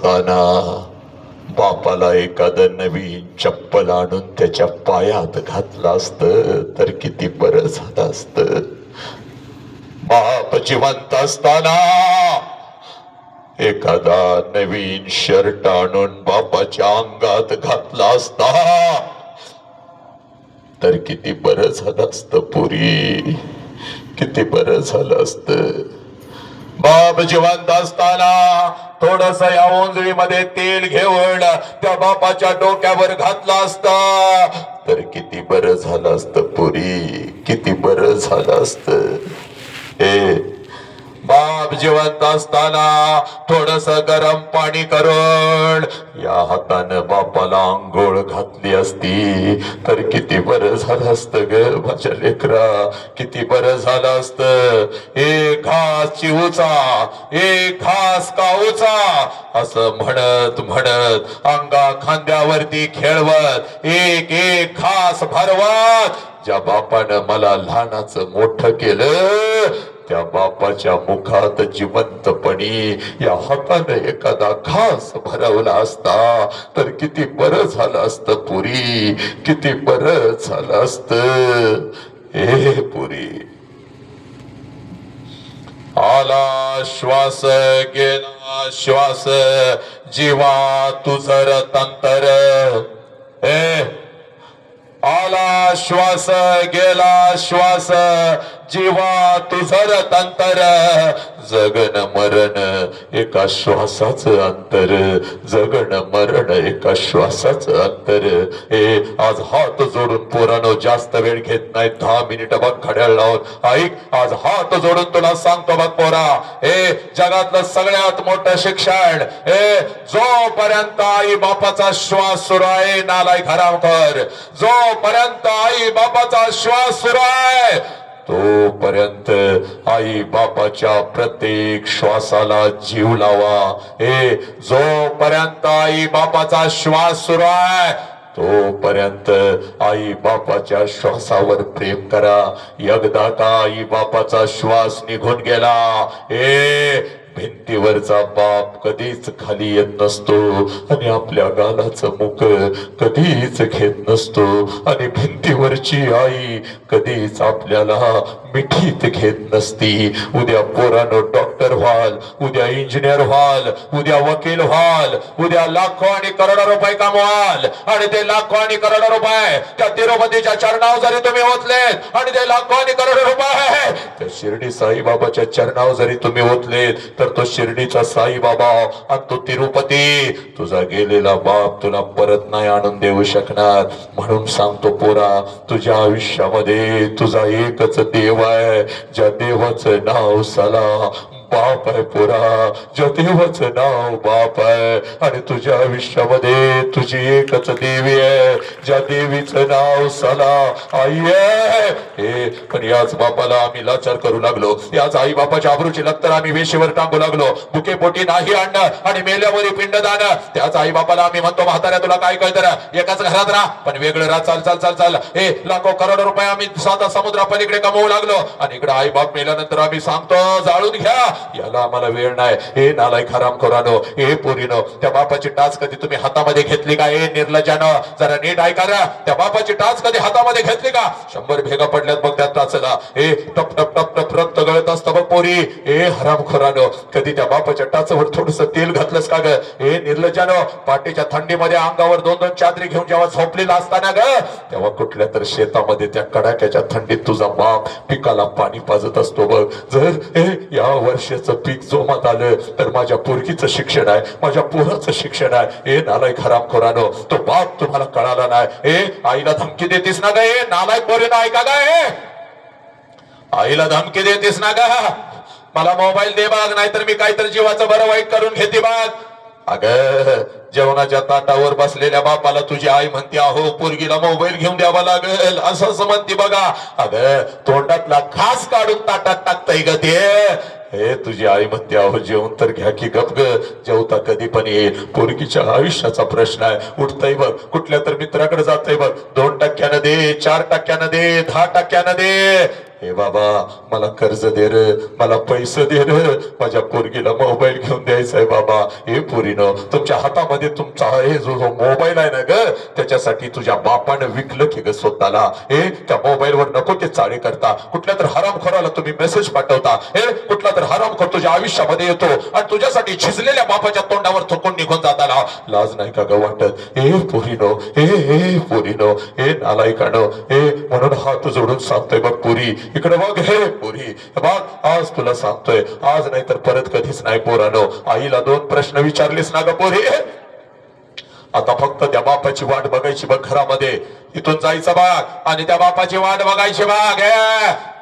असताना बापाला एखादं नवीन चप्पल आणून त्याच्या पायात घातलं असतं तर किती बरं झालं असतं. बाप जिवंत असताना एखादा नवीन शर्ट आणून बापाच्या अंगात घातला असता तर किती बरं झालं असतं पुरी, किती बरं झालं असतं. बाप जिवंत असताना थोडस या ओंजळीमध्ये तेल घेऊन त्या बापाच्या डोक्यावर घातला असता तर किती बरं झालं असतं पुरी, किती बरं झालं असतं. बाप जिवंत असताना थोडस गरम पाणी करून या हातानं बापाला आंघोळ घातली असती तर किती बरं झालं असतं ग माझ्या लेकरा, किती बरं झालं असतं. एक घास चिवचा, एक घास काऊचा असं म्हणत म्हणत अंगा खांद्यावरती खेळवत एक एक घास भरवत ज्या बापानं मला लहानाचं मोठं केलं त्या बापाच्या मुखात जिवंतपणी या हाताने एखादा घास भरवला असता तर किती बरं झालं असतं पुरी, किती बरं झालं असतं. हे पुरी, आला श्वास गेला श्वास जीवा तुझर तंतर. आला श्वास गेला श्वास जीवा तुझर तंतर. जगन मरण एका श्वासाचं अंतर, जगन मरण एका श्वासाचं अंतर. आज हात जोडून पोरानो जास्त वेळ घेत नाही, 10 मिनिटं बघ घड्याळ लावून ऐक. आज हात जोडून तुला सांगतो बघ पोरा, जगातलं सगळ्यात मोठं शिक्षण जोपर्यंत आई बापाचा श्वास सुरू आहे नालायक हरामखोर, जोपर्यंत आई बापाचा श्वास सुरू आहे तोपर्यंत आई बापाच्या प्रत्येक श्वासाला जीव लावा. जोपर्यंत आई बापाचा श्वास सुरू आहे तोपर्यंत आई बापाच्या श्वासावर प्रेम करा. एकदा का आई बापाचा श्वास निघून गेला भिंतीवरचा बाप कधीच खाली येत नसतो आणि आपल्या गालाचं मुख कधीच घेत नसतो आणि भिंतीवरची आई कधीच आपल्याला मिठीत घेत नसती. उद्या पोरानो डॉक्टर व्हाल, उद्या इंजिनियर व्हाल, उद्या वकील व्हाल, उद्या लाखो आणि करोडो रुपये कमवाल आणि ते लाखो आणि करोडो रुपये त्या तिरुपतीच्या चरणावर जरी तुम्ही ओतलेत आणि ते लाखो आणि करोडो रुपये त्या शिर्डी साईबाबाच्या चरणावर जरी तुम्ही ओतलेत तर तो शिर्डीचा साईबाबा आणि तो तिरुपती तुझा गेलेला बाप तुला परत नाही आणून देऊ शकणार. म्हणून सांगतो पोरा, तुझ्या आयुष्यामध्ये तुझा एकच देव आहे, ज्या देवाचं नाव साला बाप आहे पोरा, ज्या देवाचं नाव बाप आहे आणि तुझ्या आयुष्यामध्ये तुझी एकच देवी आहे, ज्या देवीचं नाव साला आई आहे. पण याच बापाला आम्ही लाचार करू लागलो, याच आई बापाच्या आबरूची लक्तर आम्ही वेशीवर टांगू लागलो. बुके पोटी नाही आणणं आणि मेल्यावरी पिंडदान. त्याच आई बापाला आम्ही म्हणतो म्हाताऱ्या तुला काय कळतं, एकाच घरात राहा पण वेगळं राहा, चाल चाल चाल चाल. लाखो करोडो रुपये आम्ही साधा समुद्रा पलीकडे कमवू लागलो आणि इकडे आई बाप मेल्यानंतर आम्ही सांगतो जाळून घ्या, याला आम्हाला वेळ नाही. हे नालायक हरामखोरानो, हे पोरीनो, त्या बापाची टाच कधी तुम्ही हातामध्ये घेतली का? निर्लज्जानं जरा नीट ऐका ना, त्या बापाची टाच कधी हातामध्ये घेतली का? 100 भेगा पडल्यात बघ त्या टाचला, टप टप टप टप रक्त गळत असतं बघ पोरी. हरामखोरानो, कधी त्या बापाच्या टाचावर थोडस तेल घातलंस का ग? निर्लज्जानं, पाठीच्या थंडीमध्ये अंगावर 2-2 चादरी घेऊन जेव्हा झोपलेला असताना ग तेव्हा कुठल्या तर शेतामध्ये त्या कडाक्याच्या थंडीत तुझा बाप पिकाला पाणी पाजत असतो बघ. जर या वर्षाचं पीक जोमात आलं तर माझ्या पोरगीचं शिक्षण आहे, माझ्या पोराचं शिक्षण आहे. नालायक हरामखोरानो, तो बाप तुम्हाला कळाला नाही. आईला धमकी देतीस ना ग? नालायक पोरीनो ऐका ग, आईला धमकी देतीस ना ग? मला मोबाईल दे बघ, नाहीतर मी काहीतरी जीवाचं बरं वाईट करून घेते बघ. अगं जेवणाच्या ताटावर बसलेल्या बापाला तुझी आई म्हणते अहो पोरगीला मोबाईल घेऊन द्यावा लागेल असं म्हणते बघा. अगं तोंडातला घास काढून ताटात टाकताय ग ते. तुझी आई म्हणते अहो जेवण तर घ्या की गप ग, जेवता कधी पण येईल. पोरगीच्या आयुष्याचा प्रश्न आहे. उठतय बघ, कुठल्या तर मित्राकडे जातय बघ, 2% दे, 4% दे, 10% दे. हे बाबा मला कर्ज दे रे, मला पैसे दे रे, माझ्या पोरगीला मोबाईल घेऊन द्यायचा आहे बाबा. हे पोरीनो, तुमच्या हातामध्ये तुमचा हे जो मोबाईल आहे ना ग, त्याच्यासाठी तुझ्या बापानं विकलं की ग स्वतःला. हे त्या मोबाईलवर नको ते चाळे करता, कुठल्या तर हरामखोराला तुम्ही मेसेज पाठवता, हे कुठला तर हरामखोर तुझ्या आयुष्यामध्ये येतो आणि तुझ्यासाठी झिजलेल्या बापाच्या तोंडावर थोकून निघून जाताना लाज नाही का ग वाटत? हे पोरीनो, हे पोरीनो, हे नालायकानो, हे म्हणून हात जोडून सांगतोय बघ पुरी, इकडे बघ हे पुरी, बघ आज तुला सांगतोय, आज नाही तर परत कधीच नाही पोरानो. आईला 2 प्रश्न विचारलीस ना ग पोरी, आता फक्त त्या बापाची वाट बघायची बघ घरामध्ये, इथून जायचं बाग आणि त्या बापाची वाट बघायची बाग,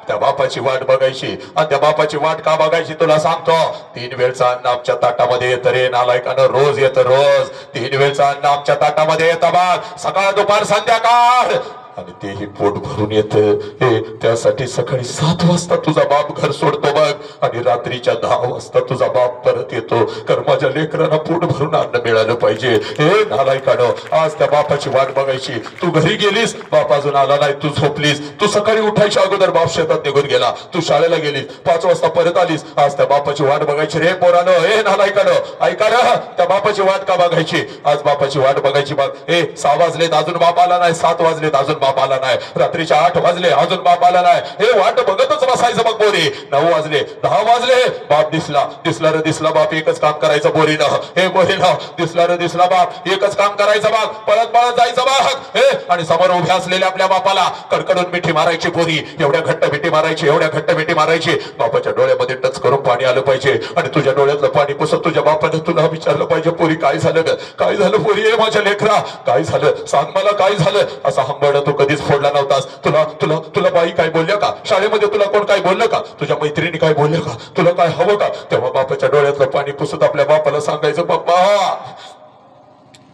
त्या बापाची वाट बघायची. आणि त्या बापाची वाट का बघायची तुला सांगतो, 3 वेळचं अन्न आमच्या ताटामध्ये येतं रे नालायकानं, रोज येतं, रोज 3 वेळचं अन्न आमच्या ताटामध्ये येतं बाग, सकाळ दुपार संध्याकाळ, आणि तेही पोट भरून येतं. हे त्यासाठी सकाळी 7 वाजता तुझा बाप घर सोडतो बघ, आणि रात्रीच्या 10 वाजता तुझा बाप परत येतो, कारण माझ्या लेकरांना पोट भरून अन्न मिळालं पाहिजे. हे नालायकानो, आज त्या बापाची वाट बघायची. तू घरी गेलीस, बाप अजून आला नाही, तू झोपलीस, तू सकाळी उठायच्या अगोदर बाप शेतात निघून गेला, तू शाळेला गेलीस, 5 वाजता परत आलीस, आज त्या बापाची वाट बघायची रे पोरानो. हे नालायकानो, ऐका ना, त्या बापाची वाट का बघायची? आज बापाची वाट बघायची बघ. हे 6 वाजलेत अजून बाप आला नाही, 7 वाजलेत अजून बाप आला नाही, रात्रीच्या 8 वाजले अजून बाप आला नाही, हे वाट बघतच बसायचं बघ बोरी. 9 वाजले, 10 वाजले, बाप दिसला रे दिसला बाप, एकच काम करायचं बोरीनं, हे बोरीनं, दिसला रे दिसला बाप, एकच काम करायचं बाप, पळत पळत जायचं बाप, हे आणि समोर उभ्या असलेल्या आपल्या बापाला कडकडून मिठी मारायची बोरी, एवढ्या घट्ट मिठी मारायची, एवढ्या घट्ट मिठी मारायची, बापाच्या डोळ्यामध्ये टच करून पाणी आलं पाहिजे, आणि तुझ्या डोळ्यातलं पाणी पुसत तुझ्या बापाने तुला विचारलं पाहिजे, पोरी काय झालं ग, काय झालं पोरी, हे माझ्या लेकरा काय झालं, सांग मला काय झालं. असा हंबरडा तू कधीच फोडला नव्हतास. तुला तुला तुला बाई काय बोलल्या का, शाळेमध्ये तुला कोण काय बोललं का, तुझ्या मैत्रिणी काय बोलल्या का, तुला काय हवं का? तेव्हा बापाच्या डोळ्यातलं पाणी पुसत आपल्या बापाला सांगायचं, पप्पा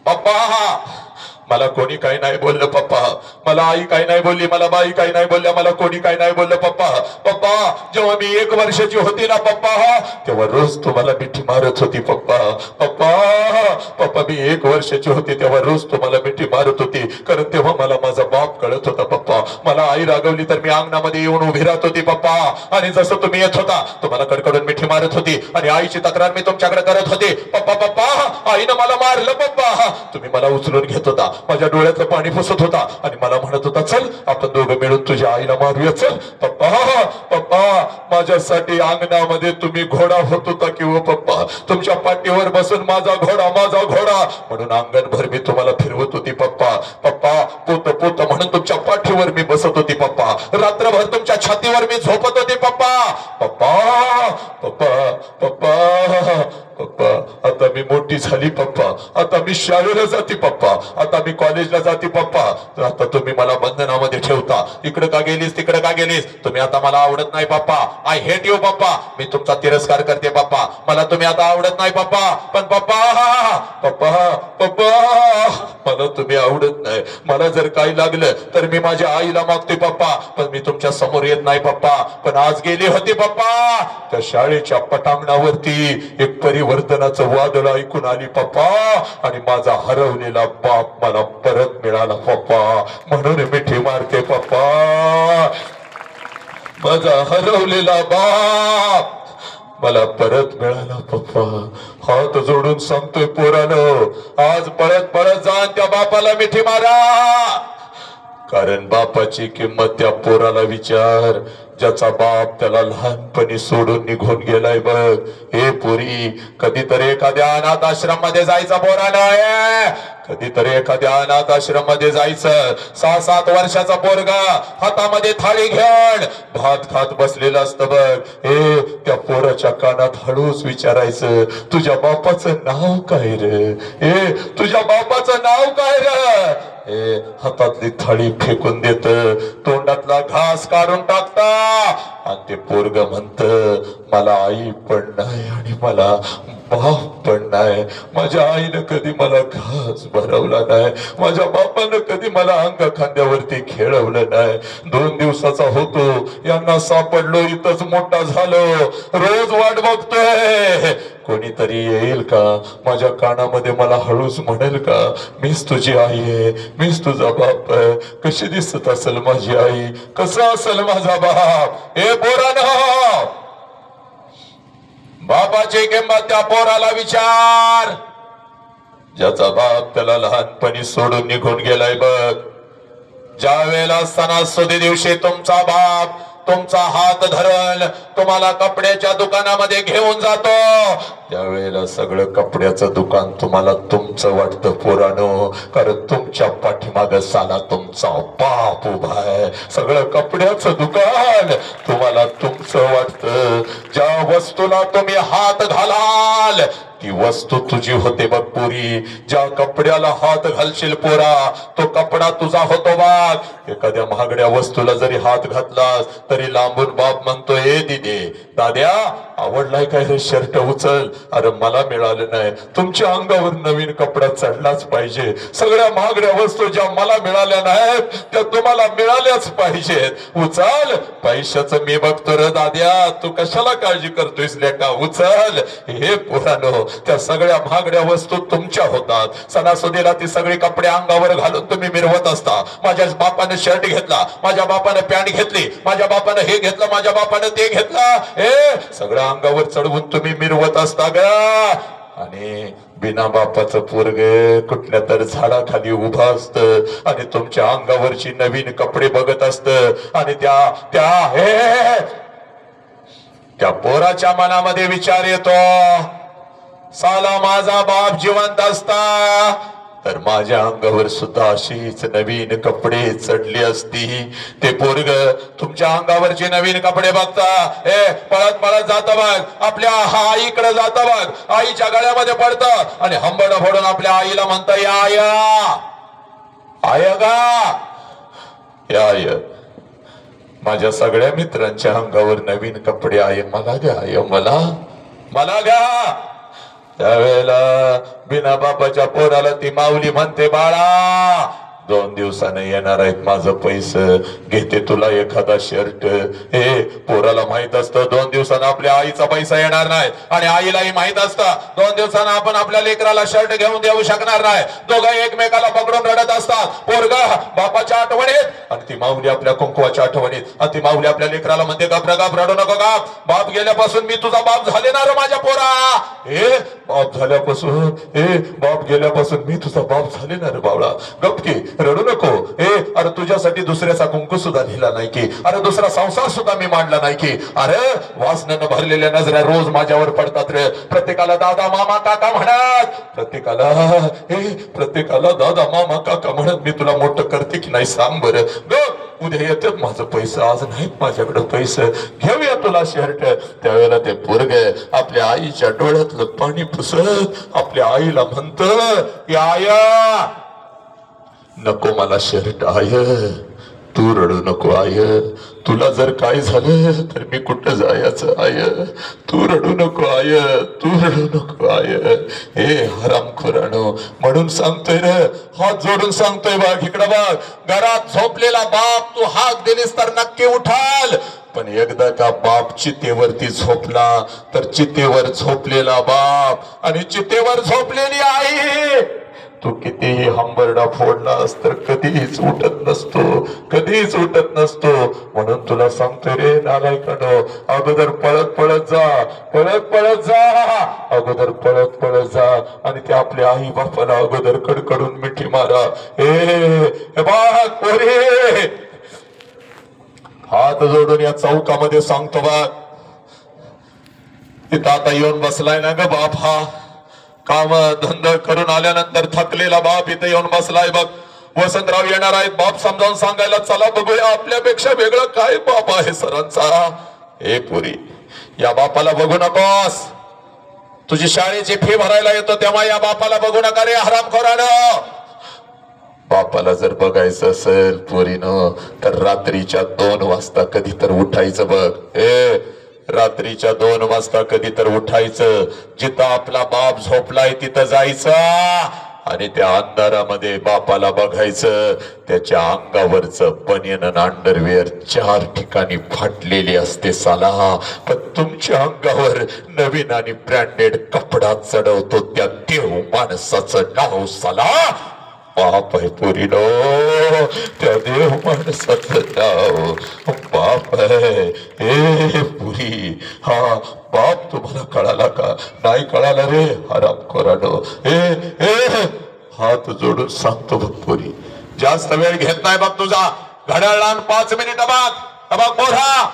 पप्पा मला कोणी काही नाही बोललं पप्पा, मला आई काही नाही बोलली, मला बाई काही नाही बोलल्या, मला कोणी काही नाही बोललं पप्पा. पप्पा जेव्हा मी 1 वर्षाची होती ना पप्पा, तेव्हा रोज तुम्हाला मिठी मारत होती पप्पा. पप्पा पप्पा मी 1 वर्षाची होती तेव्हा रोज तुम्हाला मिठी मारत होती, कारण तेव्हा मला माझा बाप कळत होता पप्पा. मला आई रागवली तर मी अंगणामध्ये येऊन उभी राहत होती पप्पा, आणि जसं तुम्ही येत होता तुम्हाला कडकडून मिठी मारत होती, आणि आईची तक्रार मी तुमच्याकडे करत होते. पप्पा पप्पा आईनं मला मारलं पप्पा, तुम्ही मला उचलून घेत होता, माझ्या डोळ्यातलं पाणी पुसत होता, आणि मला म्हणत होता चल आपण दोघं मिळून तुझ्या आईला मारूया, चल. पप्पा पप्पा माझ्यासाठी अंगणामध्ये तुम्ही घोडा होत होता किंवा पप्पा, तुमच्या पाठीवर बसून माझा घोडा म्हणून अंगणभर मी तुम्हाला फिरवत होती पप्पा. पप्पा पोत पोत म्हणून तुमच्या पाठीवर मी बसत होती पप्पा, रात्रभर तुमच्या छातीवर मी झोपत होती पप्पा. पप्पा पप्पा पप्पा पप्पा आता मी मोठी झाली पप्पा, आता मी शाळेला जाते पप्पा, आता मी कॉलेजला जाते पप्पा, आता तुम्ही मला बंधनामध्ये ठेवता, इकडे का गेलीस तिकडे का गेलीस, तुम्ही आता मला आवडत नाही पप्पा, आय हेट यू पप्पा, मी तुमचा तिरस्कार करते पप्पा, मला तुम्ही आता आवडत नाही पप्पा. पण पप्पा पप्पा पप्पा मला तुम्ही आवडत नाही, मला जर काही लागलं तर मी माझ्या आईला मागते पप्पा, पण मी तुमच्या समोर येत नाही पप्पा. पण आज गेली होती पप्पा त्या शाळेच्या पटांगणावरती, एक परिवर्तनाचं वादळ ऐकून आली पप्पा, आणि माझा हरवलेला बाप मला परत मिळाला पप्पा, म्हणून मिठी मारते पप्पा. माझा हरवलेला बाप मला परत मिळाला पप्पा. हात जोडून सांगतोय पोरानो, आज पळत पळत जाण त्या बापाला मिठी मारा, कारण बापाची किंमत त्या पोराला विचार, ज्याचा बाप त्याला लहानपणी सोडून निघून गेलाय बघ. हे पोरी कधीतरी एखाद्या अनाथ आश्रम मध्ये जायचं पोरानं, कधीतरी एखाद्या अनाथ आश्रम मध्ये जायचं. 6-7 वर्षाचा पोरगा हातामध्ये थाळी घेऊन भात खात बसलेला असतं बघ. हे त्या पोराच्या कानात हळूच विचारायचं, तुझ्या बापाचं नाव काय रे, हे तुझ्या बापाचं नाव काय रे. हे हातातली थाळी फेकून देत, तोंडातला घास काढून टाकता, आणि ते पोरग म्हणत मला आई पण नाही आणि मला बाप पण नाही, माझ्या आईनं कधी मला घास भरवला नाही, माझ्या बापानं कधी मला अंग खांद्यावरती खेळवलं नाही. 2 दिवसाचा होतो यांना सापडलो, इथंच मोठा झालो, रोज वाट बघतोय कोणीतरी येईल का माझ्या कानामध्ये मला हळूच म्हणेल का मीच तुझी आई आहे, मीच तुझा बाप आहे. कशी दिसत असेल माझी आई, कसा असेल माझा बाप. ए पोरांनो, बापाची किंमत त्या पोराला विचार ज्याचा बाप त्याला लहानपणी सोडून निघून गेलाय बघ. ज्या वेळेला सणासुदी दिवशी तुमचा बाप तुमचा हात धरण तुम्हाला कपड्याच्या दुकानामध्ये घेऊन जातो, त्यावेळेला सगळं कपड्याचं दुकान तुम्हाला तुमचं वाटतं पोरानो, कारण तुमच्या पाठीमागं साला तुमचा बाप उभा आहे. सगळं कपड्याचं दुकान तुम्हाला तुमचं वाटतं. ज्या वस्तूला तुम्ही हात घालाल ती वस्तू तुझी होते बघ पोरी. ज्या कपड्याला हात घालशील पोरा तो कपडा तुझा होतो बघ. एखाद्या महागड्या वस्तूला जरी हात घातलास तरी लांबून बाप म्हणतो, ए दिदे दाद्या आवडलाय काय रे शर्ट, उचल. अरे मला मिळालं नाही, तुमच्या अंगावर नवीन कपडा चढलाच पाहिजे. सगळ्या महागड्या वस्तू ज्या मला मिळाल्या नाहीत त्या तुम्हाला मिळाल्याच पाहिजेत. उचल. पैशाचं मी बघतो रे दाद्या, तू कशाला काळजी करतोयस लेका, उचल. हे पोरानो, त्या सगळ्या महागड्या वस्तू तुमच्या होतात. सणासुदीला ती सगळी कपडे अंगावर घालून तुम्ही मिरवत असता. माझ्या बापाने शर्ट घेतला, माझ्या बापाने पॅन्ट घेतली, माझ्या बापाने हे घेतलं, माझ्या बापाने ते घेतलं, हे सगळं अंगावर चढवून तुम्ही मिरवत असता ग. आणि बिना बापाचं पोरग कुठल्या तर झाडाखाली उभं असतं आणि तुमच्या अंगावरची नवीन कपडे बघत असतं. आणि त्या पोराच्या मनामध्ये विचार येतो, साला माझा बाप जिवंत असता तर माझ्या अंगावर सुद्धा अशीच नवीन कपडे चढली असती. ते पोरग तुमच्या अंगावरचे नवीन कपडे बघता, पळत पळत जात बघ, आपल्या आईकडे जात बघ, आईच्या गळ्यामध्ये पडत आणि हंबड फोडून आपल्या आईला म्हणता, आय आय गा आय, माझ्या सगळ्या मित्रांच्या अंगावर नवीन कपडे आहे, मला घ्या आय, मला घ्या. त्यावेळेला बिना बापाच्या पोराला ती माऊली म्हणते, बाळा 2 दिवसाने येणार आहेत माझं पैसे, घेते तुला एखादा शर्ट. हे पोराला माहित असतं 2 दिवसानं आपल्या आईचा पैसा येणार नाही आणि आईलाही माहित असतं 2 दिवसानं आपण आपल्या लेकराला शर्ट घेऊन देऊ शकणार नाही. दोघं एकमेकाला पकडून रडत असतात. पोरगा बापाच्या आठवणीत आणि ती माऊली आपल्या कुंकवाच्या आठवणीत. आणि ती माऊली आपल्या लेकराला म्हणते, गप रडू नको गप, बाप गेल्यापासून मी तुझा बाप झाले ना रे माझ्या पोरा. बाप झाल्यापासून बाप गेल्यापासून मी तुझा बाप झाले ना रे बावळा, गप की, रडू नको. अरे तुझ्यासाठी दुसऱ्याचा कुंकू सुद्धा लिहिला नाही की, अरे दुसरा संसार सुद्धा मी मांडला नाही की. अरे वासनेनं भरलेल्या नजरा रोज माझ्यावर पडतात रे. प्रत्येकाला दादा मामा काका म्हणत, प्रत्येकाला दादा मामा काका म्हणत मी तुला मोठं करते की नाही सांग बरं. उद्या येतात माझं पैसे, आज नाहीत माझ्याकडे पैसे, घेऊया तुला शर्ट. त्यावेळेला ते पोरग आपल्या आईच्या डोळ्यातलं पाणी पुसत आपल्या आईला म्हणत, आया नको मला शर्ट आय, तू रडू नको आय, तुला जर काय झालं तर मी कुठं जायचं आय, तू रडू नको आय, तू रडू नको आय. हे हरामखोरानो, म्हणून सांगतोय रे, हात जोडून सांगतोय बघ, इकडं बघ, घरात झोपलेला बाप तू हाक दिलीस तर नक्की उठाल. पण एकदा का बाप चितेवरती झोपला तर चितेवर झोपलेला बाप आणि चितेवर झोपलेली आई तू कितीही हंबरडा फोडलास तर कधीच उठत नसतो, कधीच उठत नसतो. म्हणून तुला सांगतोय रे नालायकानो, अगोदर पळत पळत जा, पळत पळत जा, अगोदर पळत पळत जा आणि ते आपल्या आई बापाला अगोदर कडकडून मिठी मारा. बघ पोरे, हात जोडून या चौकामध्ये सांगतो बघ, तिथं आता येऊन बसलाय ना ग बाप, हा काम धंदा करून आल्यानंतर थकलेला बाप इथे येऊन बसलाय बघ. वसंतराव येणार आहेत बाप समजावून सांगायला, चला बघूया आपल्यापेक्षा वेगळं काय बाप आहे सरांचा. हे पुरी, या बापाला बघू नकोस, तुझी शाळेची फी भरायला येतो तेव्हा या बापाला बघू नका रे हरामखोरानं. बापाला जर बघायचं असेल पोरीनं तर रात्रीच्या 2 वाजता कधी तर उठायचं बघ. रात्रीच्या 2 वाजता कधी तर उठायचं, जिथं आपला बाप झोपलाय तिथं जायचं आणि त्या अंधारामध्ये बापाला बघायचं, त्याच्या अंगावरचं बनियन आणि अंडरवेअर 4 ठिकाणी फाटलेली असते साला, पण तुमच्या अंगावर नवीन आणि ब्रँडेड कपडा चढवतो त्या देव माणसाचं नाव साला बाप आहे पुरीनो, त्या देव माणसाचं नाव बाप आहे. ए पुरी, हा बाप तुम्हाला कळाला का? नाही कळाला रे हरामखोरानो. ए हात जोडून सांगतो बघ पुरी, जास्त वेळ घेत नाही बघ तुझा. घड्याळ 5 मिनिट बघ बोधा.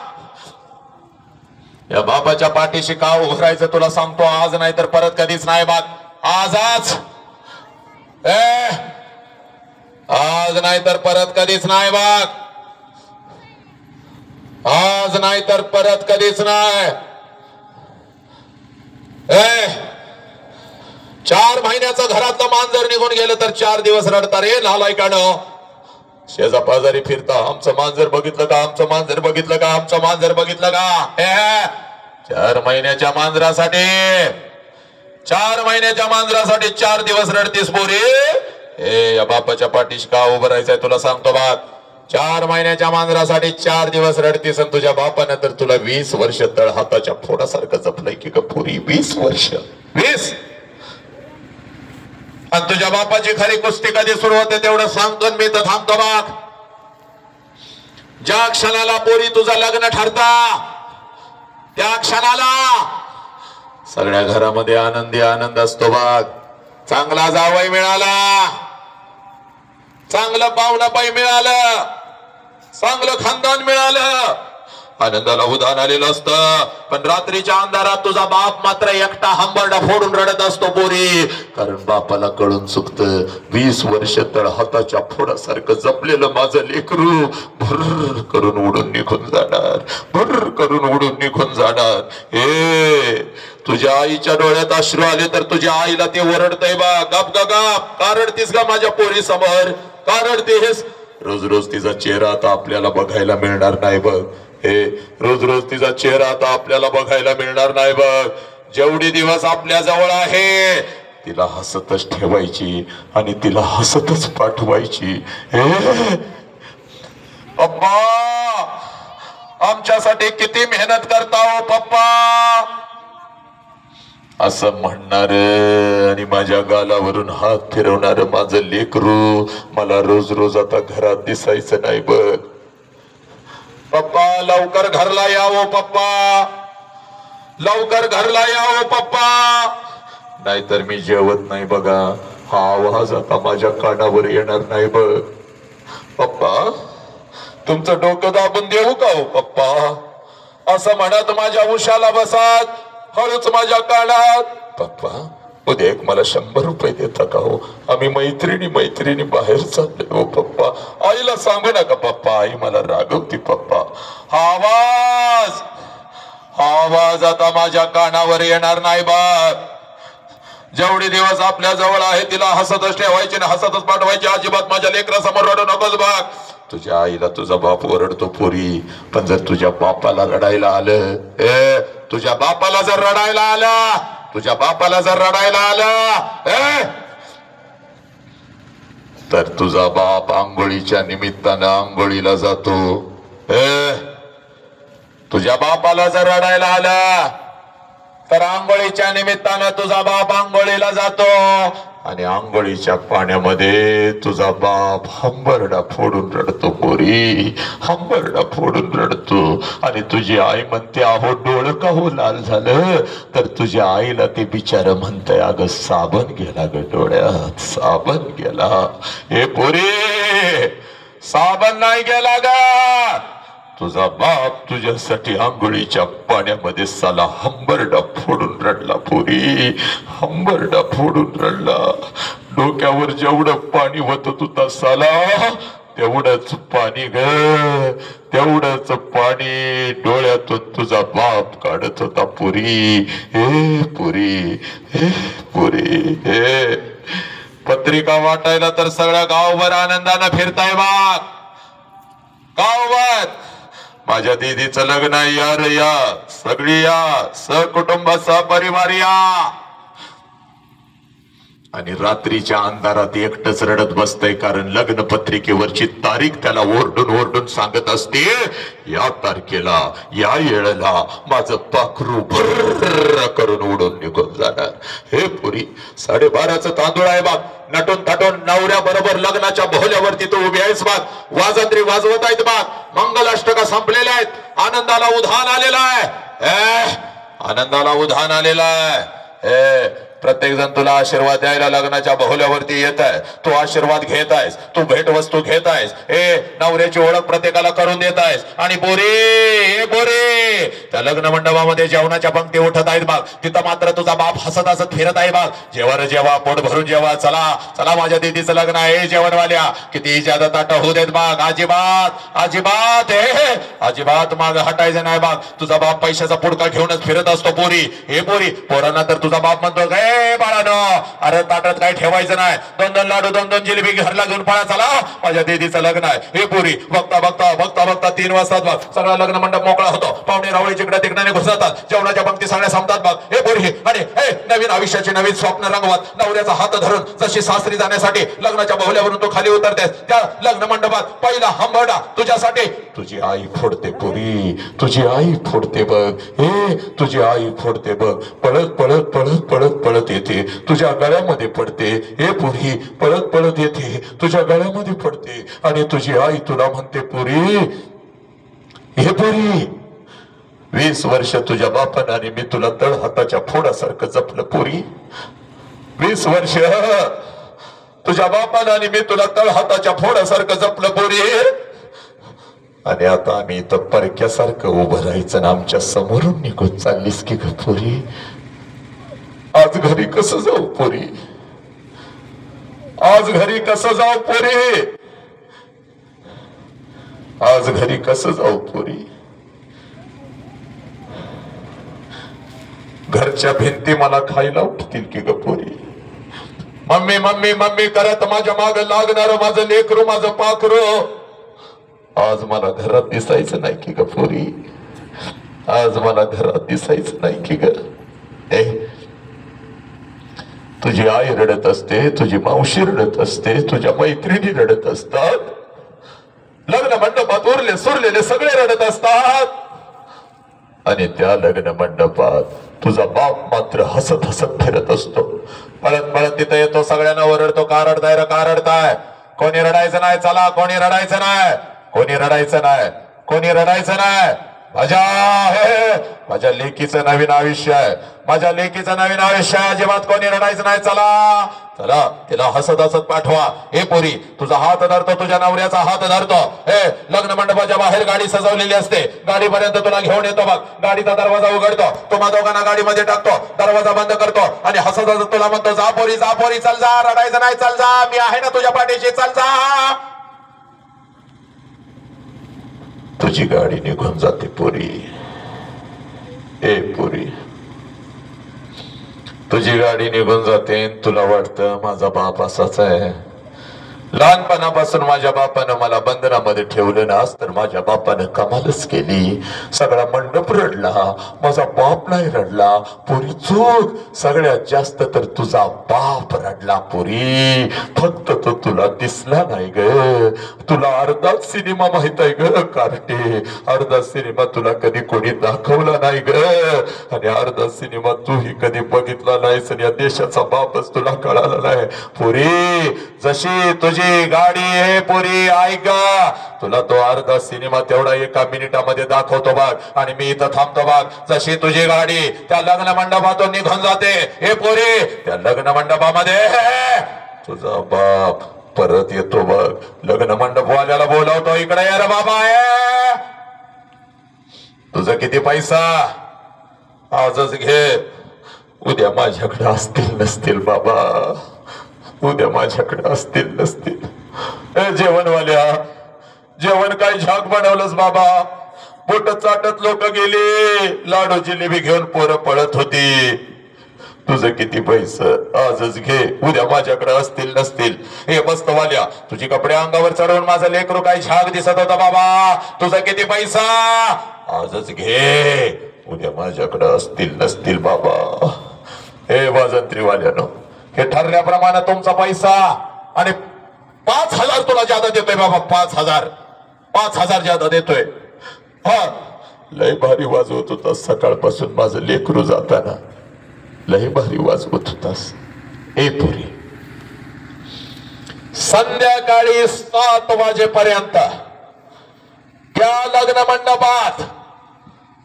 या बापाच्या पाठीशी का उभरायचं तुला सांगतो आज, नाही तर परत कधीच नाही बघ. आजच आज नाही तर परत कधीच नाही बघ. आज नाही तर परत कधीच नाही. 4 महिन्याचं घरातलं मांजर निघून गेलं तर 4 दिवस रडता रे नालायकानं. शेजा पाजारी फिरता, आमचं मांजर बघितलं का, आमचं मांजर बघितलं का, आमचं मांजर बघितलं का. 4 महिन्याच्या मांजरासाठी 4 महिन्याच्या मांजरासाठी 4 दिवस रडतीस पोरी. या बापाच्या पाठीशी का उभं राहायचंय तुला सांगतो बात. 4 महिन्याच्या मांजरासाठी 4 दिवस रडतीस, आणि तुझ्या बापानं तर तुला 20 वर्ष तळ हाताच्या फोडासारखं जपलंय की ग पुरी. 20 वर्ष 20. आणि तुझ्या बापाची खरी कुस्ती कधी सुरू होते तेवढं सांगतो मी तर थांबतो बाग. ज्या क्षणाला पोरी तुझं लग्न ठरता त्या क्षणाला सगळ्या घरामध्ये आनंदी आनंद असतो बाग. चांगला जावई मिळाला, चांगलं पाहुणं पाय मिळालं, चांगलं खानदान मिळालं, आनंदाला उधाण आलेलं असतं. पण रात्रीच्या अंधारात तुझा बाप मात्र एकटा हंबरडा फोडून रडत असतो पोरी. कारण बापाला कळून चुकतं 20 वर्ष तळ हाताच्या फोडासारखं जपलेलं माझं लेकरू भर करून उडून निघून जाणार, भर करून उडून निघून जाणार. तुझ्या आईच्या डोळ्यात अश्रू आले तर तुझ्या आईला ते ओरडतय बा. गप गप का रडतीस का माझ्या पोरी समोर, का रडतेस? रोज रोज तिचा चेहरा आता आपल्याला बघायला मिळणार नाही बघ. रोज रोज तिचा चेहरा आता आपल्याला बघायला मिळणार नाही बघ. जेवढे दिवस आपल्या जवळ आहे तिला हसतच ठेवायची आणि तिला हसतच पाठवायची. पप्पा आमच्यासाठी किती मेहनत करता हो पप्पा असं म्हणणार आणि माझ्या गालावरून हात फिरवणार माझं लेकरू मला रोज रोज आता घरात दिसायचं नाही बघ. पप्पा लवकर घरला यावं पप्पा, लवकर घरला यावं पप्पा, नाहीतर मी जेवत नाही बघा. हा आवाज आता माझ्या कानावर येणार नाही बघ. पप्पा तुमचं डोकं दाबून देऊ का हो पप्पा? असं म्हणत माझ्या उशाला बसात हळूच माझ्या कानात. पप्पा उद्या एक मला 100 रुपये देता का हो? आम्ही मैत्रिणी बाहेर चालले हो पप्पा. आईला सांगू नका पप्पा, आई मला रागवती पप्पा. हा आवाज आता माझ्या कानावर येणार नाही बा. जेवढे दिवस आपल्या जवळ आहे तिला हसतच ठेवायची आणि हसतच पाठवायची. अजिबात माझ्या लेकरासमोर रडू नकोस बघ. तुझ्या आईला तुझा बाप ओरडतो पोरी, पण जर तुझ्या बापाला रडायला आलं, तुझ्या बापाला जर रडायला आलं, तुझ्या बापाला जर रडायला आलं तर तुझा बाप आंघोळीच्या निमित्तानं आंघोळीला जातो. तुझ्या बापाला जर रडायला आलं तर आंघोळीच्या निमित्तानं तुझा बाप आंघोळीला जातो आणि आंघोळीच्या पाण्यामध्ये तुझा बाप हंबरडा फोडून रडतो पोरी, हंबरडा फोडून रडतो. आणि तुझी आई म्हणते अहो डोळं का हो लाल झालं? तर तुझ्या आईला ते बिचार म्हणतंय अगं साबण गेला ग डोळ्यात, साबण गेला. हे पोरी साबण नाही गेला ग, तुझा बाप तुझ्यासाठी आंघोळीच्या पाण्यामध्ये साला हंबरडा फोडून रडला पोरी, हंबरडा फोडून रडला. डोक्यावर जेवढं पाणी होत होता साला तेवढंच पाणी ग, तेवढंच पाणी डोळ्यातून तुझा बाप काढत होता पुरी. पुरी पुरी पत्रिका वाटायला तर सगळ्या गावभर आनंदानं फिरताय बा. गावभर माझ्या दीदीचं लग्न आहे, या रे या, सगळी या, सहकुटुंब सहपरिवार या. आणि रात्रीच्या अंधारात एकटच रडत बसतय, कारण लग्न पत्रिकेवरची तारीख त्याला ओरडून ओरडून सांगत असते, या तारखेला या वेळेला माझं पाखरू भर्र करून उडून निघून जाणार. हे पुरी 12:30चं तांदूळ आहे बाग, नटून थटून नवऱ्या बरोबर लग्नाच्या बोहल्यावरती तू उभी आहेस बाग, वाजंत्री वाजवत आहेत बाग, मंगलाष्टका संपलेल्या आहेत, आनंदाला उधाण आलेला आहे, आनंदाला उधाण आलेला आहे. प्रत्येक जण तुला आशीर्वाद द्यायला लग्नाच्या बहुल्यावरती येत आहे, तू आशीर्वाद घेत आहेस, तू भेटवस्तू घेत आहेस, नवऱ्याची ओळख प्रत्येकाला करून देत आहेस. आणि बोरे त्या लग्न मंडपामध्ये जेवणाच्या पंक्ती उठत आहेत बाग, तिथं मात्र तुझा बाप हसत हसत फिरत आहे बाग. जेव्हा पोट भरून जेव्हा, चला चला माझ्या दीदीचं लग्न आहे, जेवणवाल्या किती ज्यादा ताट होऊ देत बाग, अजिबात अजिबात माग हटायचं नाही बाग. तुझा बाप पैशाचा पुडका घेऊनच फिरत असतो पोरी. हे पोरी पोरांना तर तुझा बाप म्हणतो काय बाळानो, अरे ताटात काय ठेवायचं नाही, 2-2 लाडू 2-2 जिलेबी घरला घेऊन पळा, चला माझ्या दीदीचं लग्न आहे. हे पुरी बघता 3 वाजतात बघ, सगळा लग्न मंडप मोकळा होतो, पाहुणे रावळी जिकडे तिकडे घुसतात, जेवणाच्या पंक्ती सगळ्या संपतात बघ. हे पोरी आणि नवीन आयुष्याचे नवीन स्वप्न रंगवत नवऱ्याचा हात धरून जशी सासरी जाण्यासाठी लग्नाच्या बहुल्यावरून तू खाली उतरतेस, त्या लग्न मंडपात पहिला हंबरडा तुझ्यासाठी तुझी आई फोडते पुरी, तुझी आई फोडते बघ. तुझी आई फोडते बघ, पळत पळत पळत पळत पळत येते, तुझ्या गळ्यामध्ये पडते. हे पुरी पळत पळत येते, तुझ्या गळ्यामध्ये पडते, आणि तुझी आई तुला म्हणते पुरी, हे पुरी 20 वर्ष तुझ्या बापानं आणि मी तुला तळहाताच्या फोडासारखं जपलं पुरी. 20 वर्ष तुझ्या बापानं आणि मी तुला तळहाताच्या फोडासारखं जपलं पुरी. आणि आता आम्ही इथं परक्यासारखं उभं राहायचं ना आमच्या समोरून निघून चाललीस की ग पुरी. आज घरी कसं जाऊ पुरी, आज घरी कसं जाऊ पुरी, आज घरी कसं जाऊ पुरी. घरच्या भिंती मला खायला उठतील की ग पुरी. मम्मी मम्मी मम्मी करत माझ्या माग लागणार माझं लेकरू माझं पाखरू आज मला घरात दिसायचं नाही की ग पुरी. आज मला घरात दिसायचं नाही की ग. तुझी आई रडत असते, तुझी मावशी रडत असते, तुझ्या मैत्रिणी रडत असतात, लग्न मंडपात उरले सुरलेले सगळे रडत असतात, आणि त्या लग्न मंडपात तुझा बाप मात्र हसत हसत फिरत असतो. पळत पळत तिथे येतो, सगळ्यांना ओरडतो, का रडताय का रडताय. कोणी रडायचं नाही, चला कोणी रडायचं नाही, कोणी रडायचं नाही, कोणी रडायचं नाही. माझ्या लेकीचं नवीन आयुष्य आहे, माझ्या लेकीचं नवीन आयुष्य आहे, अजिबात कोणी रडायचं नाही. चला चला तिला हसत हसत पाठवा. हे पोरी तुझा हात धरतो, तुझ्या नवऱ्याचा हात धरतो. लग्न मंडपाच्या बाहेर गाडी सजवलेली असते, गाडीपर्यंत तुला घेऊन येतो बघ, गाडीचा दरवाजा उघडतो, तुम्हा दोघांना गाडीमध्ये टाकतो, दरवाजा बंद करतो, आणि हसत हसत तुला म्हणतो, जा पोरी चल जा, रडायचं नाही, चल जा, मी आहे ना तुझ्या पाठीशी, चल जा. तुझी गाडी निघून जाते पुरी. पुरी तुझी गाडी निघून जाते, तुला वाटतं माझा बाप असाच आहे. लहानपणापासून माझ्या बापानं मला बंधनामध्ये ठेवलं नास तर माझ्या बापानं कमालच केली. सगळा मंडप रडला, माझा बाप नाही रडला. पुरी चूक, सगळ्यात जास्त तर तुझा बाप रडला पुरी. फक्त तो तुला दिसला नाही ग. तुला अर्धाच सिनेमा माहित आहे ग कार्टे, अर्धा सिनेमा तुला कधी कोणी दाखवला नाही ग, आणि अर्धा सिनेमा तूही कधी बघितला नाहीस, आणि या देशाचा बापच तुला कळाला नाही पुरी. जशी तुझी गाडी आहे पुरी, ऐक तुला तो अर्धा सिनेमा तेवढा 1 मिनिटामध्ये दाखवतो बघ, आणि मी इथं थांबतो बघ. जशी तुझी गाडी त्या लग्न मंडपातून निघून जाते, हे पुरी त्या लग्न मंडपामध्ये तुझा बाप परत येतो बघ. लग्न मंडपवाल्याला बोलावतो, इकडे ये रे बाबा, तुझं किती पैसा आजच घे, उद्या माझ्याकडे असतील नसतील बाबा, उद्या माझ्याकडे असतील नसतील. जेवणवाल्या, जेवण काय झाक बनवलंस बाबा. बोट चाटत लोक गेले, लाडू जिलेबी घेऊन पोरं पळत होती. तुझं किती पैसे आजच घे, उद्या माझ्याकडे असतील नसतील. हे बस्तवाल्या, तुझी कपडे अंगावर चढवून माझं लेकरू काय झाक दिसत होता बाबा. तुझं किती पैसा आजच घे, उद्या माझ्याकडे असतील नसतील बाबा. हे वाजंत्रीवाल्यानो, हे ठरल्याप्रमाणे तुमचा पैसा आणि 5,000 तुला ज्यादा देतोय बाबा. 5,000 ज्यादा देतोय. हा लय भारी वाजवत होतास सकाळपासून माझं लेकरू जाताना. लय भारी वाजवत होतास. ए पुरी संध्याकाळी 7 वाजेपर्यंत त्या लग्न मंडपात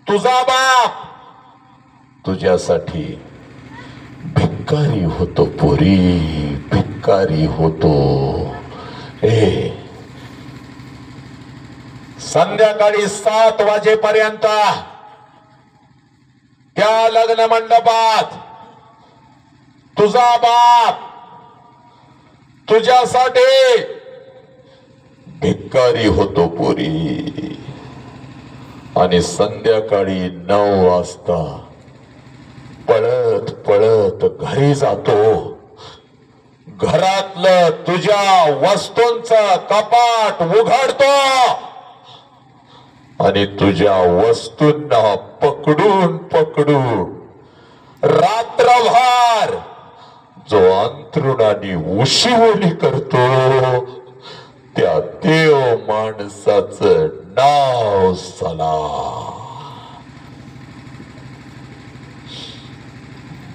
तुझा बाप तुझ्यासाठी भिकारी होतो पोरी. भिकारी होतो. संध्याकाळी 7 वाजेपर्यंत त्या लग्न मंडपात तुझा बाप तुझ्यासाठी भिकारी होतो पोरी. आणि संध्याकाळी 9 वाजता पळत पळत घरी जातो. घरातलं तुझ्या वस्तूंचं कपाट उघडतो आणि तुझ्या वस्तूंना पकडून पकडून रात्रभर जो अंथरुणाने उशिवणी करतो त्या देव माणसाचं नाव सलाम.